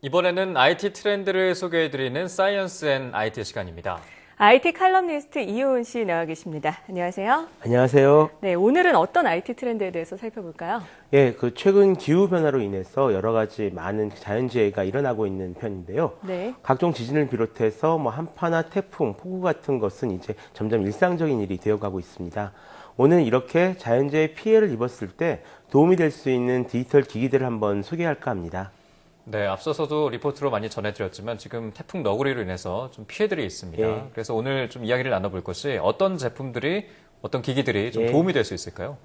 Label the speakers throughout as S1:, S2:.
S1: 이번에는 IT 트렌드를 소개해드리는 사이언스 앤 IT 시간입니다.
S2: IT 칼럼니스트 이효은 씨 나와 계십니다. 안녕하세요.
S3: 안녕하세요.
S2: 네, 오늘은 어떤 IT 트렌드에 대해서 살펴볼까요?
S3: 최근 기후변화로 인해서 여러 가지 많은 자연재해가 일어나고 있는 편인데요.
S2: 네.
S3: 각종 지진을 비롯해서 한파나 태풍, 폭우 같은 것은 이제 점점 일상적인 일이 되어가고 있습니다. 오늘 이렇게 자연재해 피해를 입었을 때 도움이 될 수 있는 디지털 기기들을 한번 소개할까 합니다.
S1: 네, 앞서서도 리포트로 많이 전해드렸지만 지금 태풍 너구리로 인해서 좀 피해들이 있습니다. 그래서 오늘 좀 이야기를 나눠볼 것이 어떤 제품들이, 어떤 기기들이 좀 도움이 될 수 있을까요?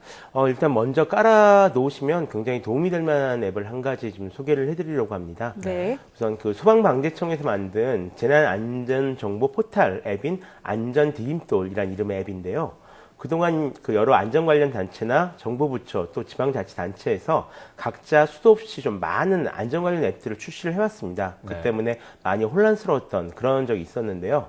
S3: 일단 먼저 깔아 놓으시면 굉장히 도움이 될 만한 앱을 한 가지 좀 소개를 해드리려고 합니다.
S2: 네.
S3: 우선 그 소방방재청에서 만든 재난안전정보 포탈 앱인 안전디딤돌이라는 이름의 앱인데요. 그동안 그 여러 안전 관련 단체나 정부부처 또 지방자치단체에서 각자 수도 없이 좀 많은 안전 관련 앱들을 출시를 해왔습니다. 그 때문에 많이 혼란스러웠던 그런 적이 있었는데요.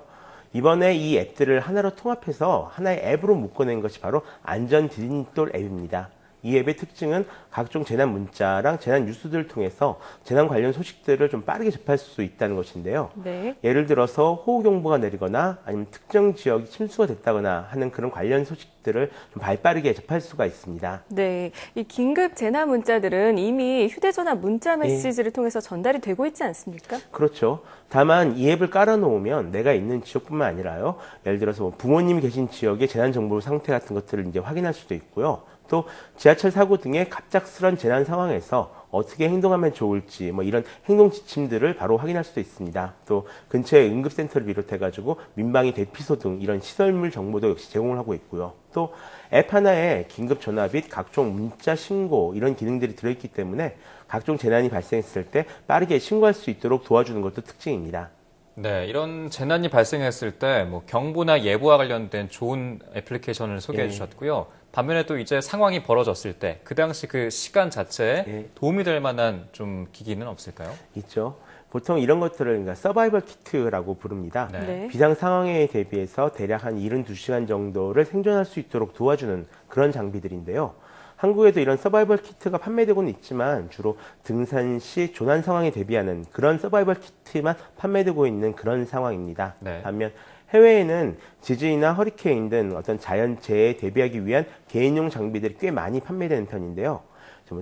S3: 이번에 이 앱들을 하나로 통합해서 하나의 앱으로 묶어낸 것이 바로 안전 디딤돌 앱입니다. 이 앱의 특징은 각종 재난 문자랑 재난 뉴스들을 통해서 재난 관련 소식들을 좀 빠르게 접할 수 있다는 것인데요.
S2: 네.
S3: 예를 들어서 호우경보가 내리거나 아니면 특정 지역이 침수가 됐다거나 하는 그런 관련 소식들을 좀 발빠르게 접할 수가 있습니다.
S2: 네. 이 긴급 재난 문자들은 이미 휴대전화 문자 메시지를 통해서 전달이 되고 있지 않습니까?
S3: 그렇죠. 다만 이 앱을 깔아놓으면 내가 있는 지역뿐만 아니라요. 예를 들어서 부모님이 계신 지역의 재난 정보 상태 같은 것들을 이제 확인할 수도 있고요. 또 지하철 사고 등의 갑작스런 재난 상황에서 어떻게 행동하면 좋을지 이런 행동 지침들을 바로 확인할 수도 있습니다. 또 근처의 응급센터를 비롯해가지고 민방위 대피소 등 이런 시설물 정보도 역시 제공을 하고 있고요. 또 앱 하나에 긴급 전화 및 각종 문자 신고 이런 기능들이 들어있기 때문에 각종 재난이 발생했을 때 빠르게 신고할 수 있도록 도와주는 것도 특징입니다.
S1: 네, 이런 재난이 발생했을 때 경보나 예보와 관련된 좋은 애플리케이션을 소개해 주셨고요. 반면에 또 이제 상황이 벌어졌을 때 그 당시 그 시간 자체에 도움이 될 만한 좀 기기는 없을까요?
S3: 있죠. 보통 이런 것들을 서바이벌 키트라고 부릅니다.
S2: 네.
S3: 비상 상황에 대비해서 대략 한 72시간 정도를 생존할 수 있도록 도와주는 그런 장비들인데요. 한국에도 이런 서바이벌 키트가 판매되고는 있지만 주로 등산 시 조난 상황에 대비하는 그런 서바이벌 키트만 판매되고 있는 그런 상황입니다. 반면 해외에는 지진이나 허리케인 등 어떤 자연재해에 대비하기 위한 개인용 장비들이 꽤 많이 판매되는 편인데요.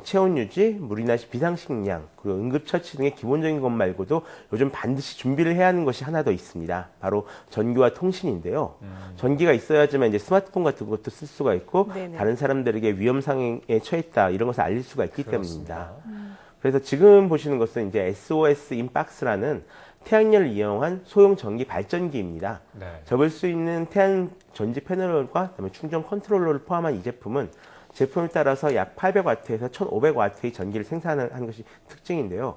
S3: 체온 유지, 물이나 비상식량, 그리고 응급처치 등의 기본적인 것 말고도 요즘 반드시 준비를 해야 하는 것이 하나 더 있습니다. 바로 전기와 통신인데요. 전기가 있어야지만 이제 스마트폰 같은 것도 쓸 수가 있고 다른 사람들에게 위험 상황에 처했다 이런 것을 알릴 수가 있기 때문입니다. 그래서 지금 보시는 것은 이제 SOS 인박스라는 태양열을 이용한 소형 전기 발전기입니다. 접을 수 있는 태양 전지 패널과 그다음에 충전 컨트롤러를 포함한 이 제품은 제품에 따라서 약 800W에서 1500W의 전기를 생산하는 것이 특징인데요.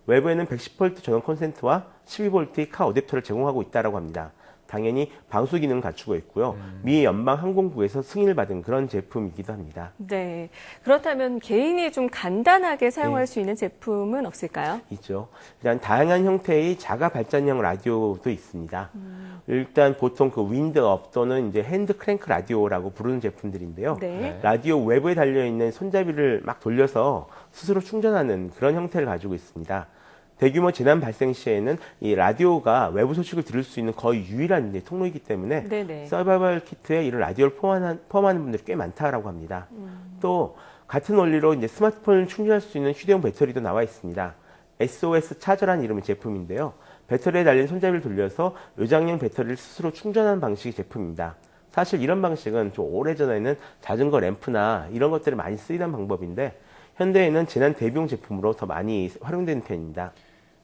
S3: 외부에는 110V 전원 콘센트와 12V의 카 어댑터를 제공하고 있다고 합니다. 당연히 방수 기능을 갖추고 있고요. 미 연방항공부에서 승인을 받은 그런 제품이기도 합니다.
S2: 네. 그렇다면 개인이 좀 간단하게 사용할 수 있는 제품은 없을까요?
S3: 있죠. 일단 다양한 형태의 자가 발전형 라디오도 있습니다. 일단 보통 그 윈드업 또는 이제 핸드 크랭크 라디오라고 부르는 제품들인데요. 라디오 외부에 달려있는 손잡이를 막 돌려서 스스로 충전하는 그런 형태를 가지고 있습니다. 대규모 재난 발생 시에는 이 라디오가 외부 소식을 들을 수 있는 거의 유일한 통로이기 때문에 서바이벌 키트에 이런 라디오를 포함하는 분들이 꽤 많다라고 합니다. 또 같은 원리로 이제 스마트폰을 충전할 수 있는 휴대용 배터리도 나와 있습니다. SOS 차저라는 이름의 제품인데요. 배터리에 달린 손잡이를 돌려서 요장형 배터리를 스스로 충전하는 방식의 제품입니다. 사실 이런 방식은 좀 오래전에는 자전거 램프나 이런 것들이 많이 쓰이던 방법인데 현대에는 재난 대비용 제품으로 더 많이 활용되는 편입니다.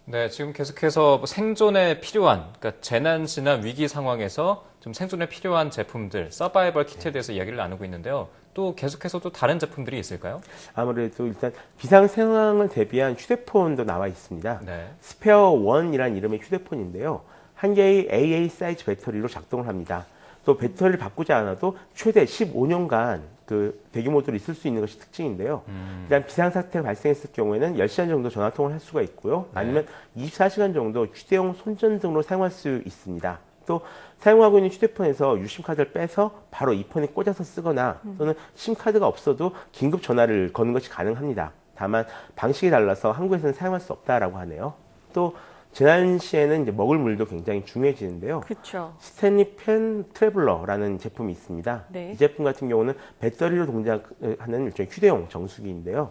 S1: 네, 지금 계속해서 생존에 필요한, 그러니까 재난 지난 위기 상황에서 좀 생존에 필요한 제품들, 서바이벌 키트에 대해서 이야기를 나누고 있는데요. 또 계속해서 또 다른 제품들이 있을까요?
S3: 아무래도 일단 비상 상황을 대비한 휴대폰도 나와 있습니다. 스페어 1이라는 이름의 휴대폰인데요. 한 개의 AA 사이즈 배터리로 작동을 합니다. 또 배터리를 바꾸지 않아도 최대 15년간 그 대기 모드로 있을 수 있는 것이 특징인데요. 일단 비상사태가 발생했을 경우에는 10시간 정도 전화통화를 할 수가 있고요. 아니면 24시간 정도 휴대용 손전 등으로 사용할 수 있습니다. 또 사용하고 있는 휴대폰에서 유심카드를 빼서 바로 이 폰에 꽂아서 쓰거나 또는 심카드가 없어도 긴급 전화를 거는 것이 가능합니다. 다만 방식이 달라서 한국에서는 사용할 수 없다라고 하네요. 또 재난 시에는 이제 먹을 물도 굉장히 중요해지는데요.
S2: 그렇죠.
S3: 스탠리 펜 트래블러라는 제품이 있습니다.
S2: 네.
S3: 이 제품 같은 경우는 배터리로 동작하는 일종의 휴대용 정수기인데요.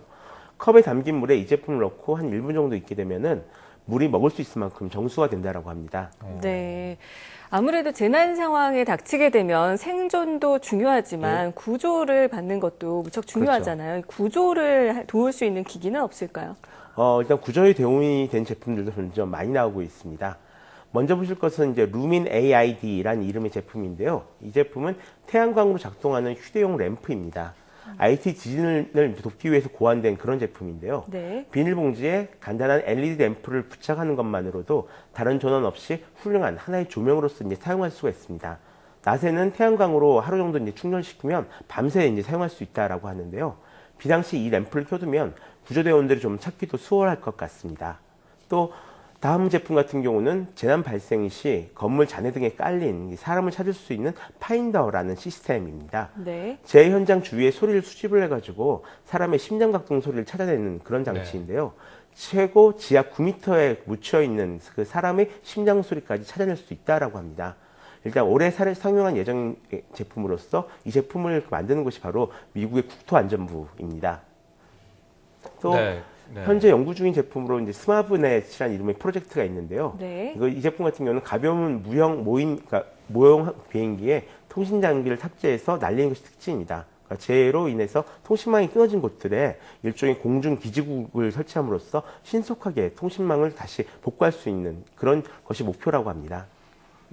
S3: 컵에 담긴 물에 이 제품을 넣고 한 1분 정도 있게 되면은 물이 먹을 수 있을 만큼 정수가 된다라고 합니다.
S2: 네. 아무래도 재난 상황에 닥치게 되면 생존도 중요하지만 구조를 받는 것도 무척 중요하잖아요. 구조를 도울 수 있는 기기는 없을까요?
S3: 일단 구조에 도움이 된 제품들도 점점 많이 나오고 있습니다. 먼저 보실 것은 이제 루민 AID라는 이름의 제품인데요. 이 제품은 태양광으로 작동하는 휴대용 램프입니다. IT 지진을 돕기 위해서 고안된 그런 제품인데요.
S2: 네.
S3: 비닐봉지에 간단한 LED 램프를 부착하는 것만으로도 다른 전원 없이 훌륭한 하나의 조명으로서 이제 사용할 수가 있습니다. 낮에는 태양광으로 하루 정도 이제 충전시키면 밤새 이제 사용할 수 있다라고 하는데요. 비상시 이 램프를 켜두면 구조대원들이 좀 찾기도 수월할 것 같습니다. 또 다음 제품 같은 경우는 재난 발생 시 건물 잔해 등에 깔린 사람을 찾을 수 있는 파인더라는 시스템입니다.
S2: 네.
S3: 재 현장 주위에 소리를 수집을 해가지고 사람의 심장박동 소리를 찾아내는 그런 장치인데요. 최고 지하 9m에 묻혀 있는 그 사람의 심장 소리까지 찾아낼 수 있다라고 합니다. 일단 올해 상용한 예정 제품으로서 이 제품을 만드는 곳이 바로 미국의 국토안전부입니다. 또 현재 연구 중인 제품으로 이제 스마브넷이라는 이름의 프로젝트가 있는데요.
S2: 네.
S3: 이 제품 같은 경우는 가벼운 모형 비행기에 통신 장비를 탑재해서 날리는 것이 특징입니다. 그러니까 재해로 인해서 통신망이 끊어진 곳들에 일종의 공중 기지국을 설치함으로써 신속하게 통신망을 다시 복구할 수 있는 그런 것이 목표라고 합니다.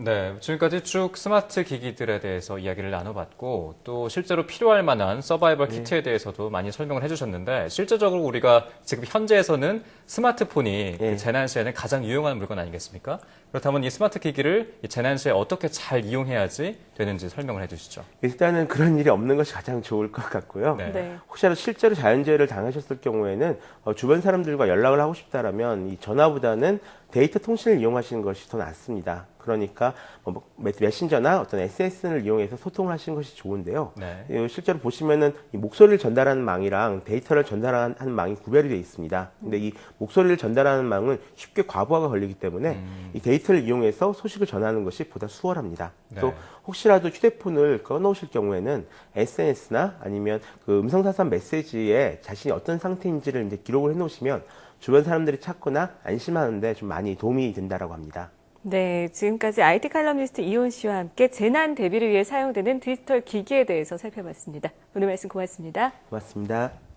S1: 네, 지금까지 쭉 스마트 기기들에 대해서 이야기를 나눠봤고 또 실제로 필요할 만한 서바이벌 키트에 대해서도 많이 설명을 해주셨는데 실제적으로 우리가 지금 현재에서는 스마트폰이 그 재난 시에는 가장 유용한 물건 아니겠습니까? 그렇다면 이 스마트 기기를 이 재난 시에 어떻게 잘 이용해야지 되는지 설명을 해주시죠.
S3: 일단은 그런 일이 없는 것이 가장 좋을 것 같고요.
S2: 네.
S3: 혹시라도 실제로 자연재해를 당하셨을 경우에는 주변 사람들과 연락을 하고 싶다라면 이 전화보다는 데이터 통신을 이용하시는 것이 더 낫습니다. 그러니까 메신저나 어떤 SNS를 이용해서 소통을 하시는 것이 좋은데요. 실제로 보시면은 이 목소리를 전달하는 망이랑 데이터를 전달하는 망이 구별이 되어 있습니다. 근데 이 목소리를 전달하는 망은 쉽게 과부하가 걸리기 때문에 이 데이터를 이용해서 소식을 전하는 것이 보다 수월합니다. 또 혹시라도 휴대폰을 꺼놓으실 경우에는 SNS나 아니면 그 음성사선 메시지에 자신이 어떤 상태인지를 이제 기록을 해놓으시면 주변 사람들이 찾거나 안심하는데 좀 많이 도움이 된다라고 합니다.
S2: 네, 지금까지 IT 칼럼니스트 이온 씨와 함께 재난 대비를 위해 사용되는 디지털 기기에 대해서 살펴봤습니다. 오늘 말씀 고맙습니다.
S3: 고맙습니다.